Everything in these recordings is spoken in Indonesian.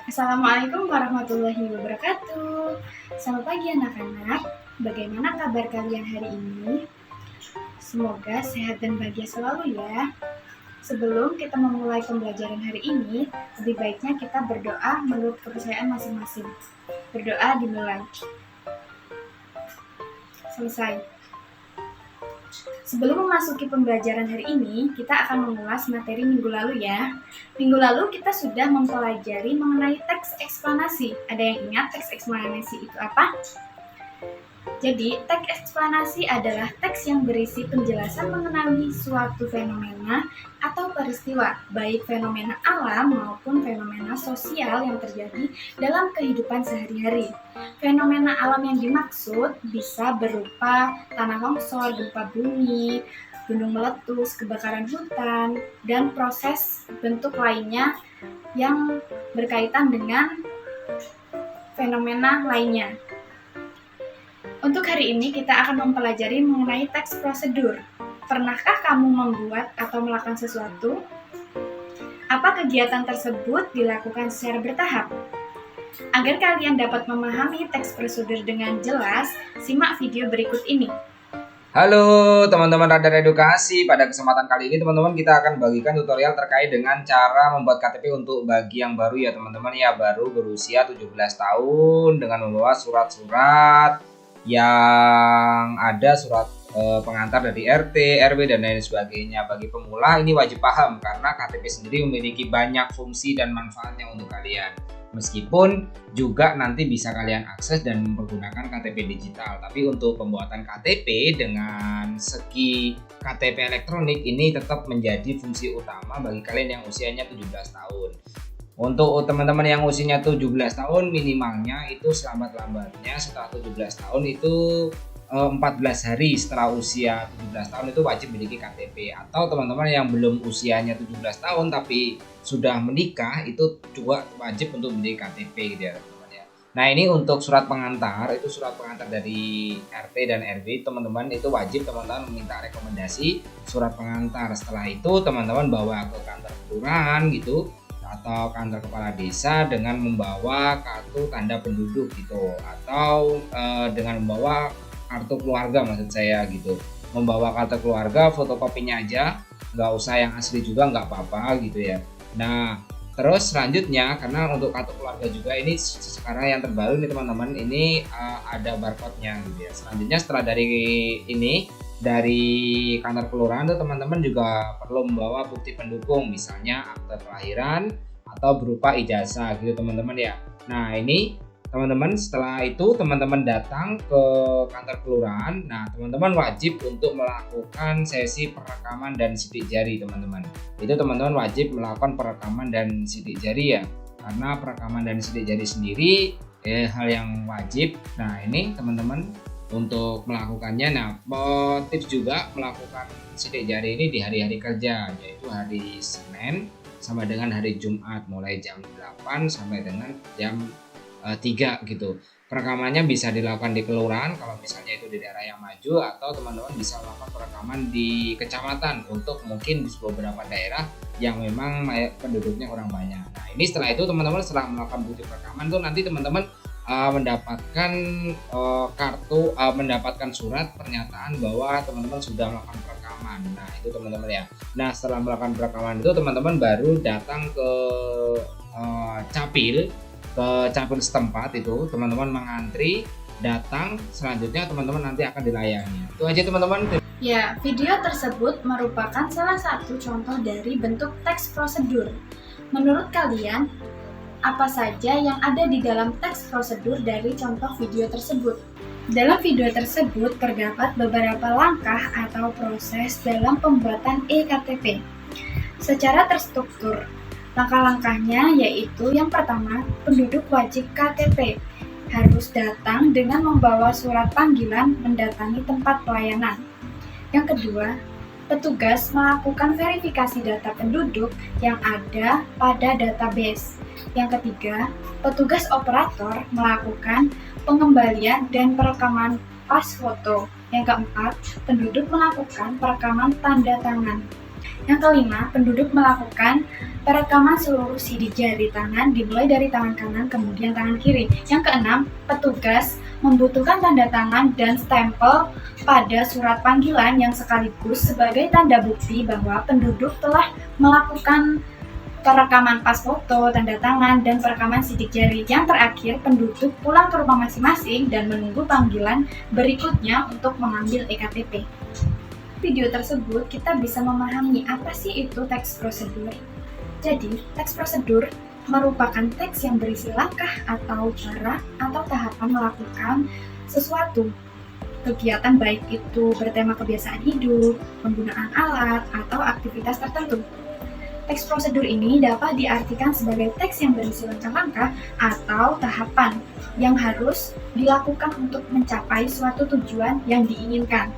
Assalamualaikum warahmatullahi wabarakatuh. Selamat pagi anak-anak. Bagaimana kabar kalian hari ini? Semoga sehat dan bahagia selalu ya. Sebelum kita memulai pembelajaran hari ini, lebih baiknya kita berdoa menurut kepercayaan masing-masing. Berdoa dimulai. Selesai. Sebelum memasuki pembelajaran hari ini, kita akan mengulas materi minggu lalu ya. Minggu lalu kita sudah mempelajari mengenai teks eksplanasi. Ada yang ingat teks eksplanasi itu apa? Jadi, teks eksplanasi adalah teks yang berisi penjelasan mengenai suatu fenomena atau peristiwa, baik fenomena alam maupun fenomena sosial yang terjadi dalam kehidupan sehari-hari. Fenomena alam yang dimaksud bisa berupa tanah longsor, gempa bumi, gunung meletus, kebakaran hutan, dan proses bentuk lainnya yang berkaitan dengan fenomena lainnya. Untuk hari ini kita akan mempelajari mengenai teks prosedur. Pernahkah kamu membuat atau melakukan sesuatu? Apa kegiatan tersebut dilakukan secara bertahap? Agar kalian dapat memahami teks prosedur dengan jelas, simak video berikut ini. Halo teman-teman Radar Edukasi, pada kesempatan kali ini teman-teman kita akan bagikan tutorial terkait dengan cara membuat KTP untuk bagi yang baru ya teman-teman ya, baru berusia 17 tahun dengan membawa surat-surat yang ada surat pengantar dari RT, RW dan lain sebagainya. Bagi pemula ini wajib paham karena KTP sendiri memiliki banyak fungsi dan manfaatnya untuk kalian. Meskipun juga nanti bisa kalian akses dan mempergunakan KTP digital. Tapi untuk pembuatan KTP dengan segi KTP elektronik ini tetap menjadi fungsi utama bagi kalian yang usianya 17 tahun. Untuk teman-teman yang usianya 17 tahun minimalnya itu selambat-lambatnya setelah 17 tahun itu 14 hari setelah usia 17 tahun itu wajib memiliki KTP. Atau teman-teman yang belum usianya 17 tahun tapi sudah menikah itu juga wajib untuk memiliki KTP gitu ya teman-teman ya. Nah ini untuk surat pengantar, itu surat pengantar dari RT dan RW teman-teman itu wajib teman-teman meminta rekomendasi surat pengantar. Setelah itu teman-teman bawa ke kantor kelurahan gitu atau kantor kepala desa dengan membawa kartu tanda penduduk gitu, atau dengan membawa kartu keluarga maksud saya gitu, membawa kartu keluarga fotokopinya aja, nggak usah yang asli juga nggak apa-apa gitu ya. Nah terus selanjutnya karena untuk kartu keluarga juga ini sekarang yang terbaru nih teman-teman, ini ada barcode-nya gitu ya. Selanjutnya setelah dari ini dari kantor kelurahan tuh teman-teman juga perlu membawa bukti pendukung, misalnya akte kelahiran atau berupa ijazah gitu teman-teman ya. Nah ini teman-teman setelah itu teman-teman datang ke kantor kelurahan. Nah teman-teman wajib untuk melakukan sesi perekaman dan sidik jari teman-teman. Itu teman-teman wajib melakukan perekaman dan sidik jari ya, karena perekaman dan sidik jari sendiri hal yang wajib. Nah ini teman-teman untuk melakukannya, nah tips juga melakukan sidik jari ini di hari-hari kerja, yaitu hari Senin sama dengan hari Jumat mulai jam 8 sampai dengan jam 3 gitu. Perekamannya bisa dilakukan di kelurahan kalau misalnya itu di daerah yang maju, atau teman-teman bisa melakukan perekaman di kecamatan untuk mungkin di beberapa daerah yang memang penduduknya kurang banyak. Nah ini setelah itu teman-teman setelah melakukan bukti perekaman tuh nanti teman-teman mendapatkan mendapatkan surat pernyataan bahwa teman-teman sudah melakukan perekaman. Nah itu teman-teman ya. Nah setelah melakukan perekaman itu teman-teman baru datang ke capil setempat, itu teman-teman mengantri datang, selanjutnya teman-teman nanti akan dilayani. Itu aja teman-teman. Ya, video tersebut merupakan salah satu contoh dari bentuk teks prosedur. Menurut kalian, apa saja yang ada di dalam teks prosedur dari contoh video tersebut? Dalam video tersebut terdapat beberapa langkah atau proses dalam pembuatan e-KTP secara terstruktur. Langkah-langkahnya yaitu yang pertama, penduduk wajib KTP harus datang dengan membawa surat panggilan mendatangi tempat pelayanan. Yang kedua, petugas melakukan verifikasi data penduduk yang ada pada database. Yang ketiga, petugas operator melakukan pengembalian dan perekaman pas foto. Yang keempat, penduduk melakukan perekaman tanda tangan. Yang kelima, penduduk melakukan perekaman seluruh sidik jari tangan dimulai dari tangan kanan kemudian tangan kiri. Yang keenam, petugas membutuhkan tanda tangan dan stempel pada surat panggilan yang sekaligus sebagai tanda bukti bahwa penduduk telah melakukan perekaman pas foto, tanda tangan, dan perekaman sidik jari. Yang terakhir, penduduk pulang ke rumah masing-masing dan menunggu panggilan berikutnya untuk mengambil EKTP. Video tersebut kita bisa memahami apa sih itu teks prosedur. Jadi, teks prosedur merupakan teks yang berisi langkah atau cara atau tahapan melakukan sesuatu kegiatan, baik itu bertema kebiasaan hidup, penggunaan alat, atau aktivitas tertentu. Teks prosedur ini dapat diartikan sebagai teks yang berisi langkah-langkah atau tahapan yang harus dilakukan untuk mencapai suatu tujuan yang diinginkan.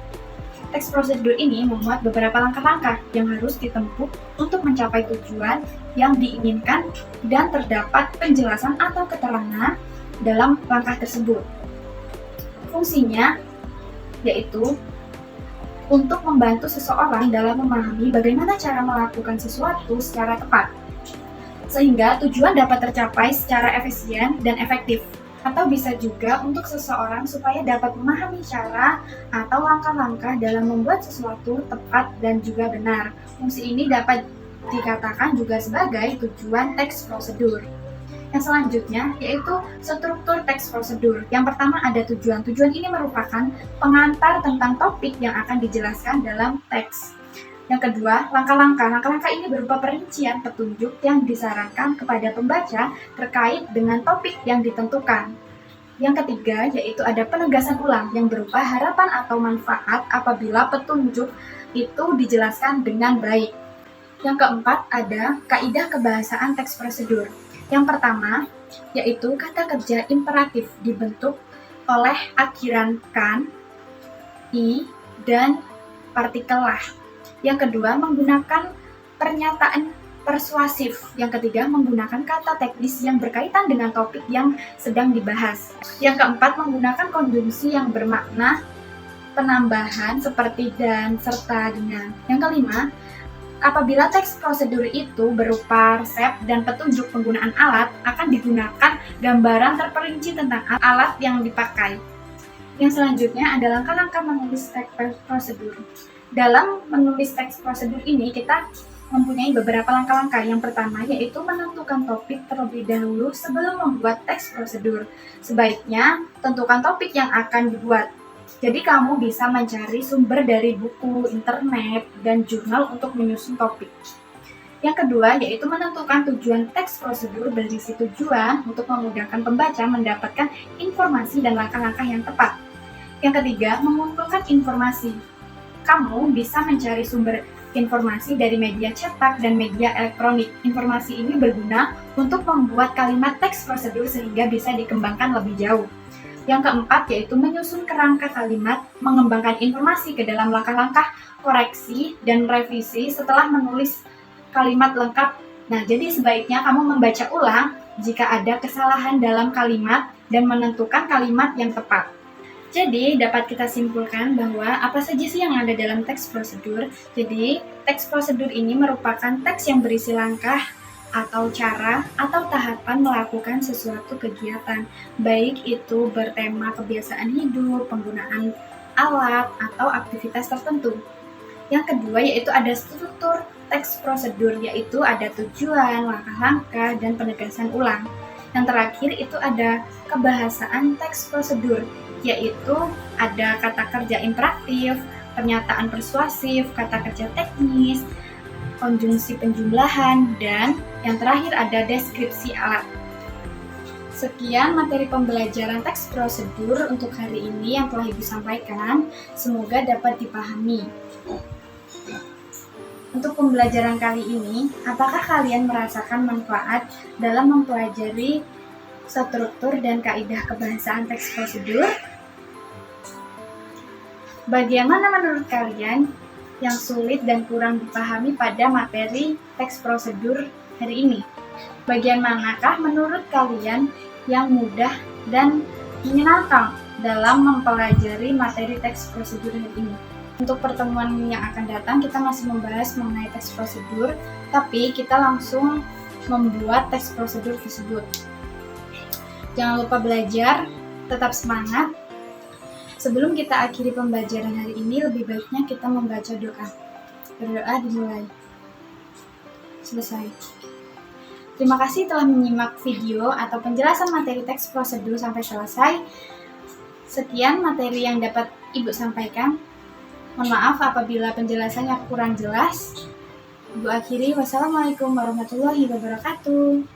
Teks prosedur ini memuat beberapa langkah-langkah yang harus ditempuh untuk mencapai tujuan yang diinginkan dan terdapat penjelasan atau keterangan dalam langkah tersebut. Fungsinya yaitu untuk membantu seseorang dalam memahami bagaimana cara melakukan sesuatu secara tepat, sehingga tujuan dapat tercapai secara efisien dan efektif. Atau bisa juga untuk seseorang supaya dapat memahami cara atau langkah-langkah dalam membuat sesuatu tepat dan juga benar. Fungsi ini dapat dikatakan juga sebagai tujuan teks prosedur. Yang selanjutnya yaitu struktur teks prosedur. Yang pertama ada tujuan. Tujuan ini merupakan pengantar tentang topik yang akan dijelaskan dalam teks. Yang kedua, langkah-langkah. Langkah-langkah ini berupa perincian petunjuk yang disarankan kepada pembaca terkait dengan topik yang ditentukan. Yang ketiga, yaitu ada penegasan ulang yang berupa harapan atau manfaat apabila petunjuk itu dijelaskan dengan baik. Yang keempat, ada kaidah kebahasaan teks prosedur. Yang pertama, yaitu kata kerja imperatif dibentuk oleh akhiran kan, i, dan partikel lah. Yang kedua, menggunakan pernyataan persuasif. Yang ketiga, menggunakan kata teknis yang berkaitan dengan topik yang sedang dibahas. Yang keempat, menggunakan konjungsi yang bermakna penambahan seperti dan, serta, dengan. Yang kelima, apabila teks prosedur itu berupa resep dan petunjuk penggunaan alat, akan digunakan gambaran terperinci tentang alat yang dipakai. Yang selanjutnya adalah langkah-langkah menulis teks prosedur. Dalam menulis teks prosedur ini, kita mempunyai beberapa langkah-langkah. Yang pertama yaitu menentukan topik terlebih dahulu sebelum membuat teks prosedur. Sebaiknya tentukan topik yang akan dibuat. Jadi kamu bisa mencari sumber dari buku, internet, dan jurnal untuk menyusun topik. Yang kedua yaitu menentukan tujuan teks prosedur berisi tujuan untuk memudahkan pembaca mendapatkan informasi dan langkah-langkah yang tepat. Yang ketiga, mengumpulkan informasi. Kamu bisa mencari sumber informasi dari media cetak dan media elektronik. Informasi ini berguna untuk membuat kalimat teks prosedur sehingga bisa dikembangkan lebih jauh. Yang keempat yaitu menyusun kerangka kalimat, mengembangkan informasi ke dalam langkah-langkah koreksi dan revisi setelah menulis kalimat lengkap. Nah, jadi sebaiknya kamu membaca ulang jika ada kesalahan dalam kalimat dan menentukan kalimat yang tepat. Jadi, dapat kita simpulkan bahwa apa saja sih yang ada dalam teks prosedur. Jadi, teks prosedur ini merupakan teks yang berisi langkah atau cara atau tahapan melakukan sesuatu kegiatan, baik itu bertema kebiasaan hidup, penggunaan alat, atau aktivitas tertentu. Yang kedua yaitu ada struktur teks prosedur, yaitu ada tujuan, langkah-langkah, dan penegasan ulang. Yang terakhir itu ada kebahasaan teks prosedur, yaitu ada kata kerja imperatif, pernyataan persuasif, kata kerja teknis, konjungsi penjumlahan, dan yang terakhir ada deskripsi alat. Sekian materi pembelajaran teks prosedur untuk hari ini yang telah Ibu sampaikan, semoga dapat dipahami. Untuk pembelajaran kali ini, apakah kalian merasakan manfaat dalam mempelajari struktur dan kaidah kebahasaan teks prosedur? Bagaimana menurut kalian yang sulit dan kurang dipahami pada materi teks prosedur hari ini? Bagian manakah menurut kalian yang mudah dan menyenangkan dalam mempelajari materi teks prosedur hari ini. Untuk pertemuan yang akan datang kita masih membahas mengenai teks prosedur, tapi kita langsung membuat teks prosedur tersebut. Jangan lupa belajar, tetap semangat. Sebelum kita akhiri pembelajaran hari ini, lebih baiknya kita membaca doa. Berdoa dimulai. Selesai. Terima kasih telah menyimak video atau penjelasan materi teks prosedur sampai selesai. Sekian materi yang dapat Ibu sampaikan. Mohon maaf apabila penjelasannya kurang jelas. Ibu akhiri, wassalamualaikum warahmatullahi wabarakatuh.